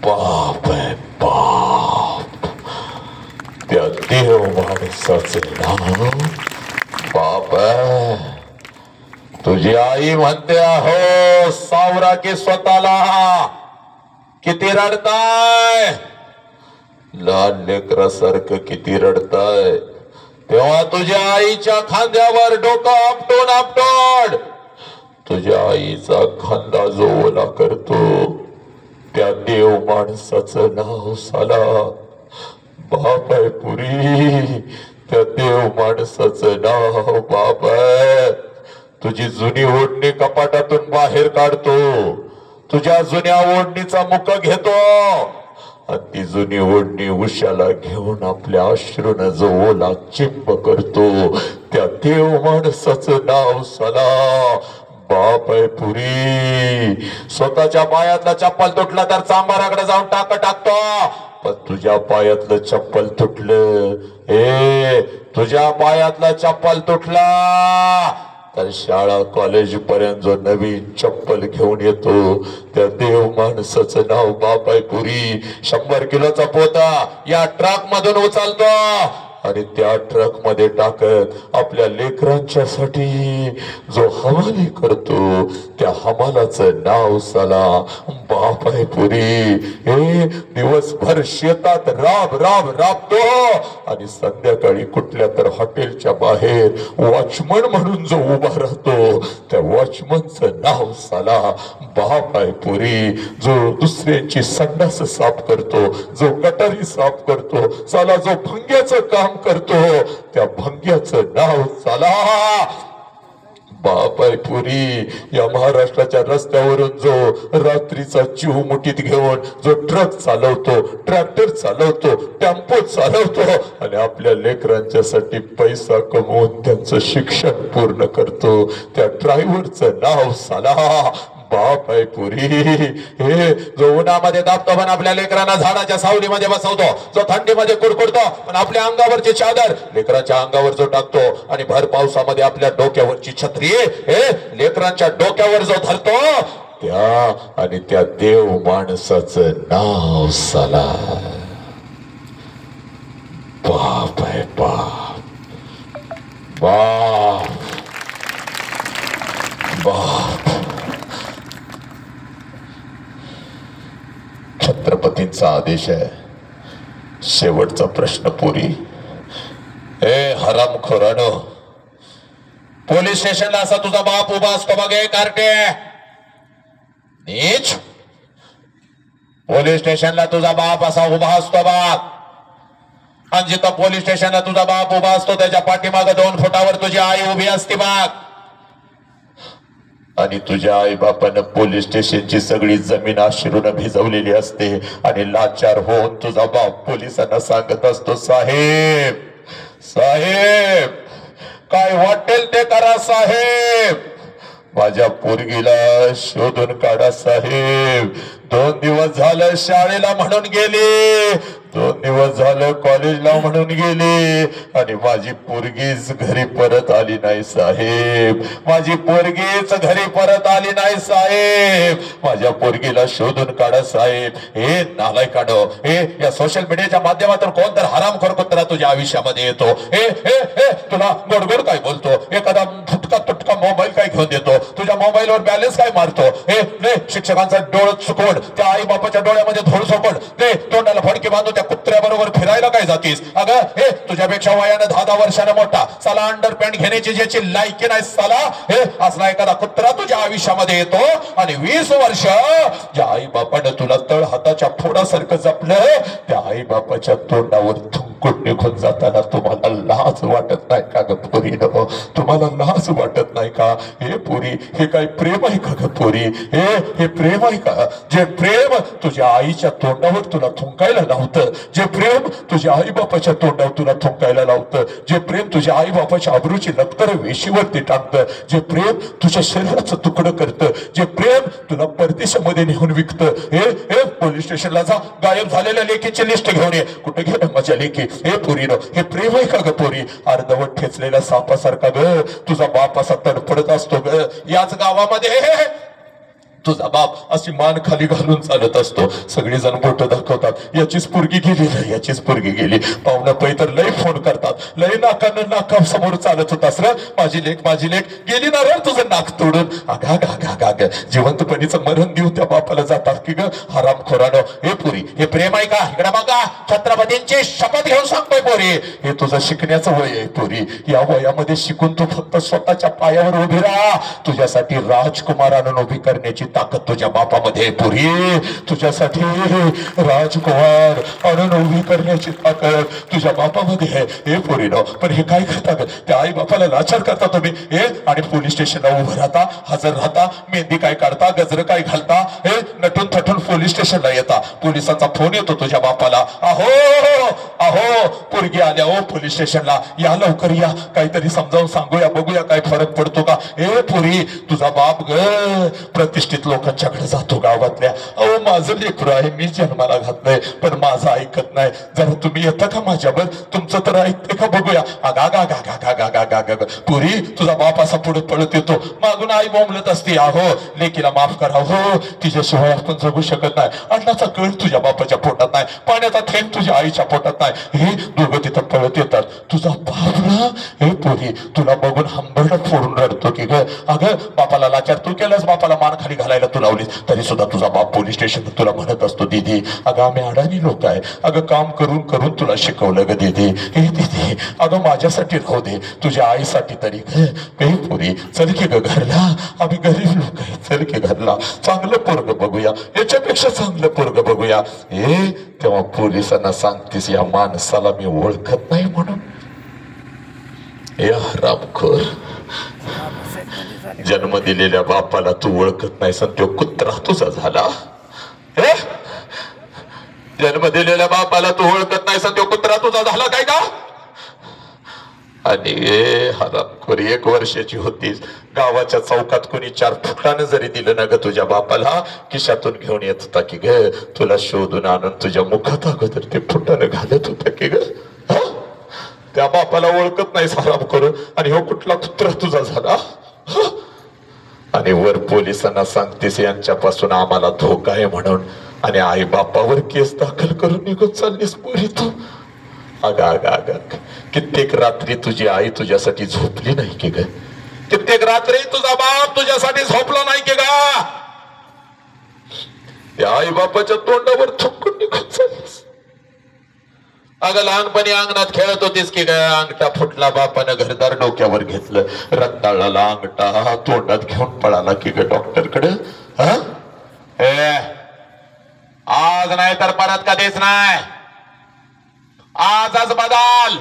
बाप आहे बाप. त्या देव माणसाचं नाव बाप आहे. तुझी आई म्हणते हो सावरा की स्वतःला किती रडताय. लहान लेकरासारखं किती रडताय. तेव्हा तुझ्या आईच्या खांद्यावर डोकं आपटून आपटून तुझ्या आईचा खांदा जो ओला करतो त्या देव माणसाचं नाव साला बाप आहे पुरी. त्या देव माणसाचं नाव बाप आहे. तुझी जुनी ओढणी कपाटातून बाहेर काढतो. तुझ्या जुन्या ओढणीचा मुख घेतो आणि ती जुनी ओढणी उशाला घेऊन आपल्या अश्रून जो ओला चिंब करतो त्या देव माणसाचं नाव साला बाप आहे पुरी. स्वतःच्या पायातला चप्पल तुटला तर चांबाराकडे जाऊन टाकतो. पण तुझ्या पायातलं चप्पल तुटलं. तुझ्या पायातलं चप्पल तुटला तर शाळा कॉलेज पर्यंत जो नवीन चप्पल घेऊन येतो त्या देव माणसाचं नाव बाप आहे पुरी. 100 किलोचा पोता या ट्रक मधून उचलतो आणि त्या ट्रक मध्ये टाकत आपल्या लेकरांच्यासाठी जो हमाली करतो त्या हमालाचं नाव साला बाप आहे पुरी. दिवसभर शेतात राबतो आणि संध्याकाळी कुठल्या तर हॉटेलच्या बाहेर वॉचमन म्हणून जो उभा राहतो त्या वॉचमनचं नाव साला बाप आहे पुरी. जो दुसऱ्यांची संडास साफ करतो, जो गटारी साफ करतो, साला जो भंग्याचं काम करतो त्या भंग्याचं नाव साला बाप आहे पुरी. या महाराष्ट्राच्या रस्त्यावरून जो रात्रीचा जीव मुठीत घेऊन जो ट्रक चालवतो, ट्रॅक्टर चालवतो, टेम्पो चालवतो आणि आपल्या लेकरांच्यासाठी पैसा कमवून त्यांचं शिक्षण पूर्ण करतो त्या ड्रायव्हरचं नाव साला बाप आहे पुरी. जो उन्हामध्ये दाबतो पण आपल्या लेकरांना झाडाच्या सावलीमध्ये बसवतो, जो थंडीमध्ये कुडकुडतो पण आपल्या अंगावरची चादर लेकरांच्या अंगावर जो टाकतो आणि भर पावसामध्ये आपल्या डोक्यावरची छत्री लेकरांच्या डोक्यावर जो धरतो त्या आणि त्या देव माणसाचं नाव साला बाप आहे बाप. बाप बाप. छत्रपतींचा आदेश आहे. शेवटचा प्रश्न पुरी. हरामखोरानो, पोलीस स्टेशनला असा तुझा बाप उभा असतो बघ. कार्टे नीच. पोलीस स्टेशनला तुझा बाप असा उभा असतो बघ. आणि जिथं पोलीस स्टेशनला तुझा बाप उभा असतो त्याच्या पाठीमागे 2 फुटावर तुझी आई उभी असते बघ. आणि तुझ्या आई बापानं पोलीस स्टेशनची सगळी जमीन अश्रूने भिजवलेली असते आणि लाचार होऊन तुझा बाप पोलिसांना सांगत असतो साहेब साहेब काय वाटेल ते करा साहेब. माझ्या पोरगीला शोधून काढा साहेब. 2 दिवस झालं शाळेला म्हणून गेले, 2 दिवस झालं कॉलेजला म्हणून गेले आणि माझी पोरगीच घरी परत आली नाही साहेब. माझी पोरगीच घरी परत आली नाही साहेब. माझ्या पोरगीला शोधून काढा साहेब. हे नालायकानो, हे या सोशल मीडियाच्या माध्यमातून कोणतर हरामखोर कुत्रा तुझ्या आयुष्यामध्ये येतो. हे हे हे तुला गोडगोड काय बोलतो, एखादा फुटका तुटका मोबाईल काय घेऊन देतो, तुझ्या मोबाईलवर बॅलन्स काय मारतो. हे शिक्षकांचा डोळ चुकवून त्या आई बापाच्या डोळ्यामध्ये धूळ सोकून ते तोंडाला फडके बांधून त्या कुत्र्याबरोबर फिरायला काय जातीस. अगं हे तुझ्यापेक्षा वयानं 10-10 वर्षानं मोठा, साला अंडर पॅन्ट घेण्याची ज्याची लायकी नाही साला, हे असला एखादा कुत्रा तुझ्या आयुष्यामध्ये येतो आणि 20 वर्ष ज्या आई बापानं तुला तळ हाताच्या फोडासारखं जपलं, त्या आई बापाच्या तोंडावर थुंकून निघून जाताना तुम्हाला लाज वाटत नाही का ग पोरीनो? तुम्हाला लाज वाटत नाही का? हे पोरी, हे काय प्रेम आहे का ग पोरी? हे प्रेम आहे का? जे प्रेम तुझ्या आईच्या तोंडावर तुला थुंकायला लावतं, जे प्रेम तुझ्या आई बापाच्या तोंडावर तुला थुंकायला लावतं, जे प्रेम तुझ्या आई बापाच्या अब्रूची लक्तर वेशीवरती टाकतं, जे प्रेम तुझ्या शरीराचं तुकडं करतं, जे प्रेम तुला परदेशामध्ये नेऊन विकतं. हे पोलीस स्टेशनला जा, गायब झालेल्या लेखीची लिस्ट घेऊन ये. कुठे गेलं माझ्या लेखी? हे पोरीनो, हे प्रेम आहे का ग पोरी? अर्धवट ठेचलेल्या सापासारखा ग तुझा बाप असा तडफडत असतो ग याच गावामध्ये. तुझा बाप अशी मान खाली घालून चालत असतो. सगळेजण बोट दाखवतात, याचीच पोरगी गेली ना, याचीच पोरगी गेली. पाहुणा पै तर लय फोन करतात, लय नाकानं नाका समोर चालत होतास र, माझी लेक गेली ना रे तुझं नाक तोडून. आगा जिवंतपणीचं मरण देऊ त्या बापाला जातात की ग हरामखोरानो. हे पोरी, हे प्रेम आहे का? इकडे बघा, छत्रपतींची शपथ घेऊन सांगतोय पोरी, हे तुझं शिकण्याचं वय आहे पोरी. या वयामध्ये शिकून तू फक्त स्वतःच्या पायावर उभी राहा. तुझ्यासाठी राजकुमारानं उभी करण्याची ताकद तुझ्या बापामध्ये पुरी. तुझ्यासाठी राजकुमार आणून उभी करण्याची ताकद तुझ्या बापामध्ये आहे. हे पोरीनो, पण हे काय करतात? त्या आई बापाला लाचार करता तुम्ही. हे आणि पोलीस स्टेशनला उभं राहता, हजर राहता, मेहंदी काय काढता, गजर काय घालता, हे नटून थटून पोलीस स्टेशनला येता. पोलिसांचा फोन येतो तुझ्या बापाला, अहो अहो पोरगी आल्या हो पोलीस स्टेशनला, या लवकर या, काहीतरी समजावून सांगूया, बघूया काय फरक पडतो का. हे पोरी, तुझा बाप ग प्रतिष्ठित लोकांच्याकडे जातो गावातल्या. अहो माझं लेकरू आहे, मी जन्माला घातलंय, पण माझं ऐकत नाही. जरा तुम्ही येता का माझ्यावर? तुमचं तर ऐकते का बघूया. पुरी, तुझा बाप असा पुढे पळत येतो, मागून आई बोंबलत असते, अहो लेकीला माफ करा हो, तिच्याशिवाय आपण जगू शकत नाही. अन्नाचा कळ तुझ्या बापाच्या पोटात नाही, पाण्याचा थेंब तुझ्या आईच्या पोटात नाही. हे दोघं तिथं पळत येतात. तुझा बाप ना, हे पुरी, तुला बघून हंबरडा फोडून रडतो की ग. अगं बापाला लाचार तू केलंस, बापाला मान खाली घालायला तू लावलीस, तरी सुद्धा तुझा बाप पोलीस स्टेशन तुला म्हणत असतो, दीदी अगं आम्ही अडाणी लोक आहे, अगं काम करून करून तुला शिकवलं ग दीदी. हे दीदी अगं माझ्यासाठी राहू दे, तुझ्या आईसाठी तरी काही पुरी, चल की ग घरला, आम्ही गरीब लोक आहे, चल की घरला, चांगलं पोरग बघूया, याच्यापेक्षा चांगलं पोरग बघूया. हे तेव्हा पोलिसांना सांगतेस या माणसाला मी ओळखत नाही म्हणून. या रामखोर, जन्म दिलेल्या बापाला तू ओळखत नाही, सण तो कुत्रा तुझा झाला. जन्म दिलेल्या बापाला तू ओळखत नाही, सण तो कुत्रा तुझा झाला काय का? आणि हरामखोर 1 वर्षाची होतीस, गावाच्या चौकात कोणी 4 फुटानं जरी दिलं ना ग तुझ्या बापाला, खिशातून घेऊन येत होता की ग, तुला शोधून आणून तुझ्या मुखात अगोदर ते फुटानं घालत होता की ग. त्या बापाला ओळखत नाही हरामखोर, आणि हो कुठला कुत्रा तुझा झाला. आणि वर पोलिसांना सांगतेस यांच्यापासून आम्हाला धोका आहे म्हणून, आणि आई बापावर केस दाखल करून निघून चाललीस पोरी तू. अग कित्येक रात्री तुझी आई तुझ्यासाठी झोपली नाही की ग? कित्येक रात्री तुझा बाप तुझ्यासाठी झोपला नाही की गा? त्या आई बापाच्या तोंडावर थुंकून निघून चाललीस. अगं लहानपणी अंगणात खेळत होतीस की ग, अंगठा फुटला, बापानं घरदार डोक्यावर घेतलं, रक्ताळाला अंगठा तोंडात घेऊन पळाला की ग डॉक्टर कडे. आज नाही तर परत कधीच नाही, आजच बदल.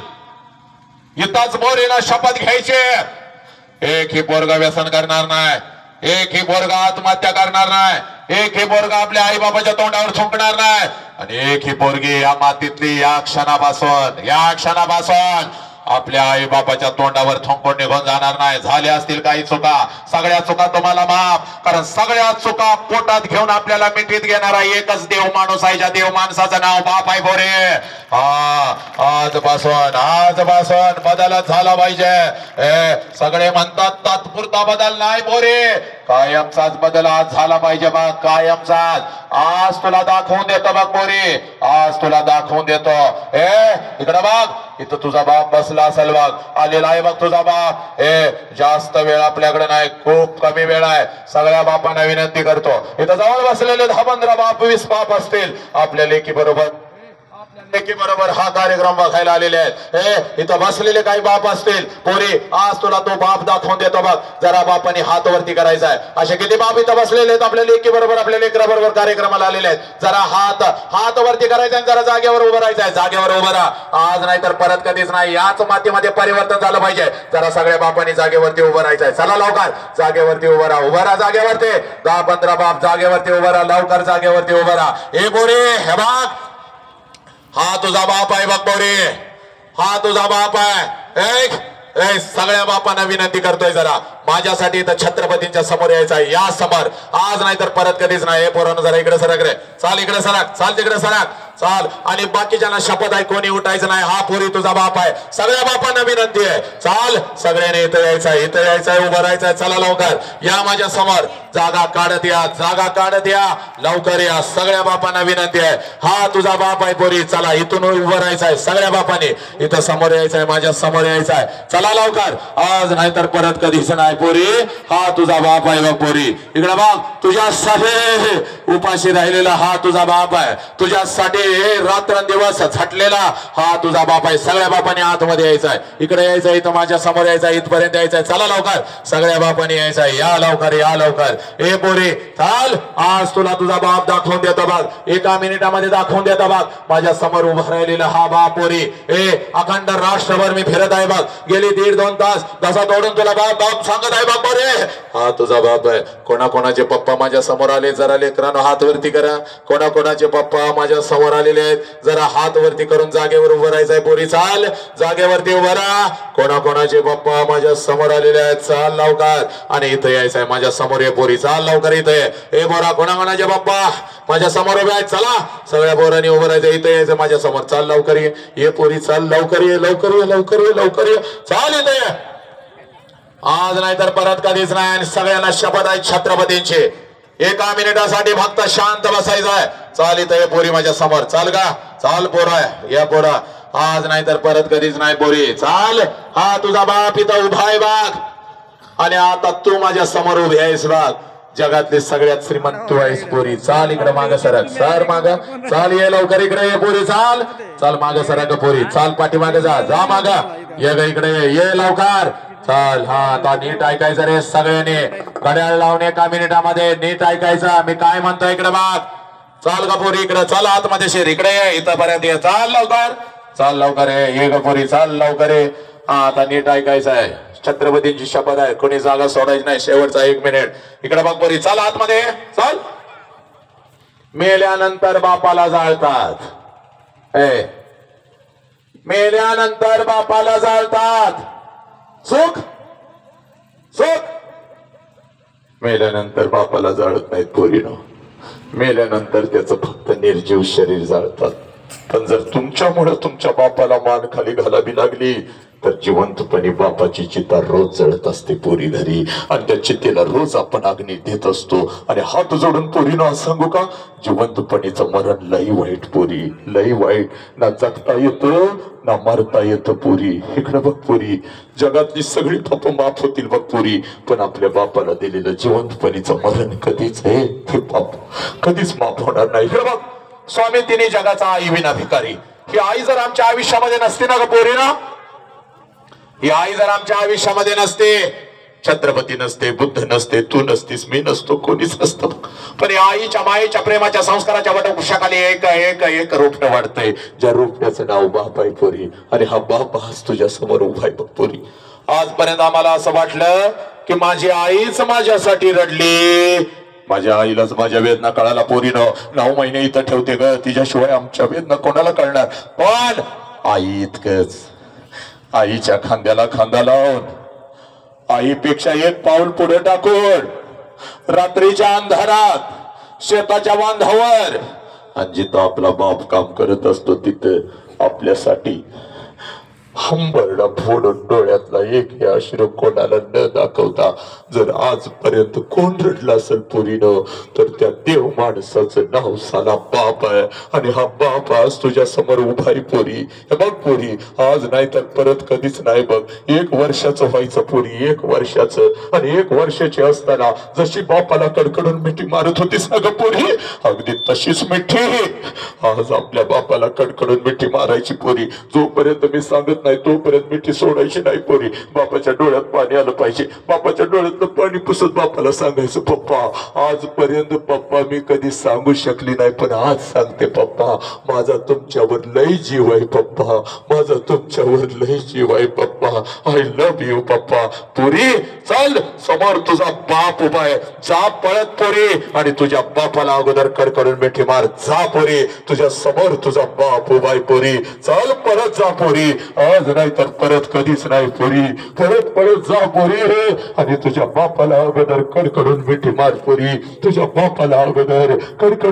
इथंच मोरीला शपथ घ्यायची, एक ही पोरगा व्यसन करणार नाही, एक ही पोरगा आत्महत्या करणार नाही, एक ही पोरगा आपल्या आई बाबाच्या तोंडावर थुंकणार नाही, आणि एक ही पोरगी या मातीतली या क्षणापासून आपल्या आई बापाच्या तोंडावर थोंकून निघून जाणार नाही. झाले असतील काही चुका, सगळ्या चुका तुम्हाला माफ, कारण सगळ्या चुका पोटात घेऊन आपल्याला मिठीत घेणारा एकच देव माणूस आहे, ज्या देव माणसाचं नाव बाप आहे बोरे. आजपासून बदलच झाला पाहिजे. सगळे म्हणतात तात्पुरता बदल नाही बोरे, कायमचाच बदल आज झाला पाहिजे बघ, कायमचाच. आज तुला दाखवून देतो बघ बोरे, आज तुला दाखवून देतो. इकडे बघ, इथं तुझा बाप बसला असेल बघ, आलेला आहे बघ तुझा बाप. जास्त वेळ आपल्याकडे नाही, खूप कमी वेळ आहे. सगळ्या बापांना विनंती करतो, इथं जवळ बसलेले 10-15 बाप 20 बाप असतील आपल्या लेकी बरोबर हा कार्यक्रम बघायला आलेले आहेत. इथं बसलेले काही बाप असतील. पोरी, आज तुला तो बाप दाखवून देतो बघ. जरा बापाने हात वरती करायचा आहे. असे किती बाप इथं बसलेले आहेत आपल्या लेकी बरोबर, आपल्या लेकरा बरोबर कार्यक्रमाला आलेले आहेत. जरा हात वरती करायचा आणि जरा जागेवर उभं राहायचं आहे. जागेवर उभं राहा, आज नाही तर परत कधीच नाही. याच मातीमध्ये परिवर्तन झालं पाहिजे. जरा सगळ्या बापांनी जागेवरती उभं राहायचं आहे. चला लवकर जागेवरती उभं राहा जागेवरती. 10-15 बाप जागेवरती उभं राहा, लवकर जागेवरती उभं राहा. हे पोरी, हे बघ, हा तुझा बाप आहे बघ पोरी, हा तुझा बाप आहे. सगळ्या बापांना विनंती करतोय, जरा माझ्यासाठी इथं छत्रपतींच्या समोर यायचं आहे. या समोर, आज नाही तर परत कधीच नाही. पोरांनो जरा इकडे सरक रे, चाल इकडे सरक, चाल तिकडे सरक, चाल. आणि बाकीच्यांना शपथ आहे, कोणी उठायचं नाही. हा पोरी तुझा बाप आहे. सगळ्या बापांना विनंती आहे, चाल सगळ्यांनी इथं यायचं आहे, इथं यायचं आहे, उभं राहायचं आहे. चला लवकर या माझ्या समोर, जागा काढत या, जागा काढत या, लवकर या. सगळ्या बापांना विनंती आहे, हा तुझा बाप आहे पोरी. चला इथून उभं राहायचं आहे. सगळ्या बापांनी इथं समोर यायचं आहे, माझ्या समोर यायचं आहे. चला लवकर, आज नाही तर परत कधीच नाही पोरी. हा तुझा बाप आहे बघ पोरी, इकडे बघ. तुझ्यासाठी उपाशी राहिलेला हा तुझा बाप आहे. तुझ्यासाठी रात्रंदिवस झटलेला हा तुझा बाप आहे. सगळ्या बापांनी आतमध्ये यायचं आहे, इकडे यायचं आहे, इथं माझ्या समोर यायचं आहे, इथपर्यंत यायचं आहे. चला लवकर, सगळ्या बापांनी यायचं आहे. या लवकर, या लवकर. ए पोरी चाल, आज तुला तुझा बाप दाखवून देतो बघ. 1 मिनिटामध्ये दाखवून देतो बघ. माझ्या समोर उभा राहिलेला हा बाप पोरी. अखंड राष्ट्रभर मी फिरत आहे बघ, गेली 1.5-2 तास. दसा तोडून तुला बाप बाप सांगत आहे बघ पोरी. हा तुझा बाप आहे. कोणाकोणाचे पप्पा माझ्या समोर आले, जरा लेकरांनो हात वरती करा. कोणाकोणाचे पप्पा माझ्या समोर आलेले आहेत, जरा हात वरती करून जागेवर उभं राहायचंय पोरी. चाल जागेवरती उभं राहा. कोणाकोणाचे पप्पा माझ्या समोर आलेले आहेत, चाल लवकर. आणि इथं यायचंय माझ्या समोर ये पोरी, चाल लवकर इथं ये. ए बोरा, कोणाकोणाचे पप्पा माझ्या समोर उभे आहेत, चला सगळ्या बोरांनी उभं राहायचं. इथं यायचं माझ्या समोर, चाल लवकर ये पोरी, चाल लवकर ये, लवकर ये, लवकर ये, लवकर ये, चाल इथं ये. आज नाही तर परत कधीच नाही. आणि सगळ्यांना शपथ आहे छत्रपतींची, 1 मिनिटासाठी फक्त शांत बसायचं आहे. चाल इथं ये पोरी माझ्या समोर, चाल का, चाल पोरा, या पोरा. आज नाही तर परत कधीच नाही पोरी, चाल. हा तुझा बाप इथं उभा आहे बाग, आणि आता तू माझ्या समोर उभी आहेस बाग. जगातले सगळ्यात श्रीमंत तू आहेस पोरी. चाल इकडे माग सरक, सर माग, चाल ये लवकर इकडे ये पोरी, चाल चाल माग सरक पोरी, चाल पाठीमागे जा माग, ये ग इकडे ये लवकर, चाल. हा आता नीट ऐकायचं रे सगळ्यांनी, घड्याळ लावून 1 मिनिटामध्ये नीट ऐकायचं मी काय म्हणतो. इकडे बाग, चाल का पोरी इकडे, चल आतमध्ये शेर, इकडे ये, इथं पर्यंत ये, चाल लवकर, चाल लवकर ये ग पोरी, चाल लवकर ये. हा आता नीट ऐकायचं आहे, छत्रपतींची शपथ आहे, कोणी जागा सोडायची नाही. शेवटचा 1 मिनिट. इकडे बघ पोरी, चल आतमध्ये, चल. मेल्यानंतर बापाला जाळतात, मेल्यानंतर बापाला जाळतात. सुख सुख, मेल्यानंतर बापाला जाळत नाहीत पोरीनो. मेल्यानंतर त्याचं फक्त निर्जीव शरीर जाळतात. पण जर तुमच्यामुळे तुमच्या बापाला मान खाली घालावी लागली तर जिवंतपणी बापाची चिता रोज जळत असते पोरी घरी, आणि त्या चितेला रोज आपण अग्नी देत असतो. आणि हात जोडून पोरीनो सांगू का, जिवंतपणीचं मरण लई वाईट पोरी, लई वाईट. ना जगता येतं ना मरता येतं पोरी. इकडे बघ पोरी, जगातली सगळी पाप माफ होतील बघ पोरी, पण आपल्या बापाला दिलेलं जिवंतपणीचं मरण कधीच आहे ते पाप कधीच माफ होणार नाही. इकडे बघ, स्वामी तिने जगाचा आई विना भिकारी. ही आई जर आमच्या आयुष्यामध्ये नसते ना ग पोरी ना, ही आई जर आमच्या आयुष्यामध्ये नसते, छत्रपती नसते, बुद्ध नसते, तू नसतीस, मी नसतो, कोणीच नसतं. पण या आईच्या मायेच्या प्रेमाच्या संस्काराच्या वटवृक्षाखाली एक एक एक रोपटं वाढतंय, ज्या रोपट्याचं नाव बाप आहे पोरी. आणि हा बाप आज तुझ्या समोर उभा आहे बघ पोरी. आजपर्यंत आम्हाला असं वाटलं की माझी आईच माझ्यासाठी रडली, माझ्या आईलाच माझ्या वेदना कळाला पोरीनं. 9 महिने इथं ठेवते ग, तिच्याशिवाय आमच्या वेदना कोणाला कळणार. पण आई इतकंच, आईच्या खांद्याला खांदा लावून, आईपेक्षा एक पाऊल पुढे टाकून, रात्रीच्या अंधारात शेताच्या बांधावर, आणि जिथं आपला बाप काम करत असतो तिथं आपल्यासाठी हंबरडा फोडून डोळ्यातला एक अश्रू कोणाला न दाखवता जर आजपर्यंत कोण रडला असेल पोरीनं, तर त्या देव माणसाचं नाव साला बाप आहे. आणि हा बाप आज तुझ्या समोर उभा आहे पोरी. हे बघ पोरी, आज नाही तर परत कधीच नाही बघ. 1 वर्षाचं व्हायचं पोरी, 1 वर्षाचं. आणि 1 वर्षाची असताना जशी बापाला कडकडून मिठी मारत होतीस ना ग पोरी, अगदी तशीच मिठी आज आपल्या बापाला कडकडून मिठी मारायची पोरी. जोपर्यंत मी सांगत नाही तोपर्यंत मिठी सोडायची नाही पोरी. बापाच्या डोळ्यात पाणी आलं पाहिजे. बापाच्या डोळ्यातलं पाणी पुसत बापाला सांगायचं, पप्पा आजपर्यंत पप्पा मी कधी सांगू शकली नाही, पण आज सांगते पप्पा, माझा तुमच्यावर लय जीव आहे पप्पा, माझा तुमच्यावर लय जीव आहे पप्पा. आय लव्ह यू पप्पा. पोरी चल, समोर तुझा बाप उभा आहे. जा पळत पोरी आणि तुझ्या बापाला अगोदर कडकडून मिठी मार. जा पोरी, तुझ्या समोर तुझा बाप उभा आहे पोरी. चल परत जा पोरी, आज नाही तर परत कधीच नाही पोरी. परत परत जा पोरी आणि तुझ्या बापाला अगोदर कडकडून मिठी मार पोरी. तुझ्या बापाला अगोदर कडकडून